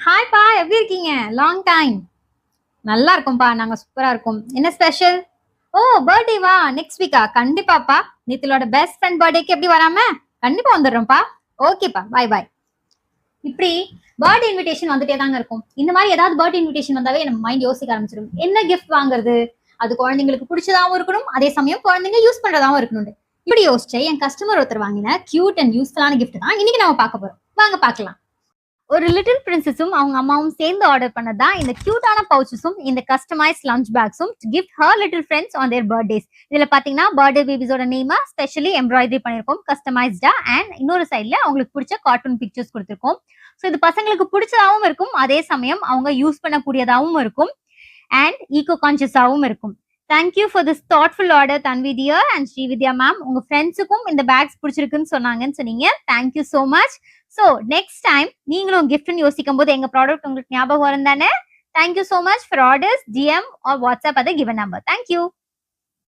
ஹாய்ப்பா, எப்படி இருக்கீங்க? Long time. நல்லா இருக்கோம்ப்பா, நாங்க சூப்பரா இருக்கோம். என்ன ஸ்பெஷல்? ஓ, பர்த்டேவா? நெக்ஸ்ட் வீக்கா? கண்டிப்பாப்பா. நித்திலோட பெஸ்ட் ஃப்ரெண்ட் பர்த்டேக்கு எப்படி வராம? கண்டிப்பா வந்துடுறோம்ப்பா. ஓகேப்பா, பாய் பாய். இப்படி பர்த்டே இன்விடேஷன் வந்துட்டே தாங்க இருக்கும். இந்த மாதிரி ஏதாவது பர்த்டே இன்விடேஷன் வந்தாவே நம்ம மைண்ட் யோசிக்க ஆரம்பிச்சிடும். என்ன கிஃப்ட் வாங்குறது? அது குழந்தைங்களுக்கு பிடிச்சதாவும் இருக்கணும், அதே சமயம் குழந்தைங்க யூஸ் பண்றதாவும் இருக்கணும். இப்படி யோசிச்சு என் கஸ்டமர் ஒருத்தர் வாங்கின கியூட் அண்ட் யூஸ்ஃபுல்லான கிஃப்ட் தான் இன்னைக்கு நம்ம பார்க்க போறோம். வாங்க பார்க்கலாம். ஒரு லிட்டில் பிரின்சஸும் அவங்க அம்மாவும் சேர்ந்து ஆர்டர் பண்ணதான் இந்த கியூட்டான பவுச்சஸும் இந்த கஸ்டமைஸ் லஞ்ச் பேக்ஸும் gift her little friends on their birthdays. இதுல பாத்தீங்கன்னா பர்த்டே பேபிஸோட நேமா ஸ்பெஷலி எம்ப்ராய்டரி பண்ணிருக்கோம் கஸ்டமைஸ்டா. அண்ட் இன்னொரு சைட்ல அவங்களுக்கு பிடிச்ச கார்ட்டூன் பிக்சர்ஸ் கொடுத்துருக்கோம். ஸோ இது பசங்களுக்கு பிடிச்சதாகவும் இருக்கும், அதே சமயம் அவங்க யூஸ் பண்ணக்கூடியதாகவும் இருக்கும் அண்ட் ஈகோ கான்சியஸாகவும் இருக்கும். Thank you for this thoughtful order Tanvi dear and Srividya ma'am. உங்க ஃப்ரெண்ட்ஸுக்கும் இந்த பேக்ஸ் பிடிச்சிருக்குன்னு சொன்னாங்கன்னு சொன்னீங்க. Thank you so much. So next time நீங்களும் கிஃப்ட்னு யோசிக்கும் போது எங்க ப்ராடக்ட் உங்களுக்கு ஞாபகம் வரும் தானே? Thank you so much for orders, DM or WhatsApp அதை கிவன் நம்பர். தேங்க்யூ.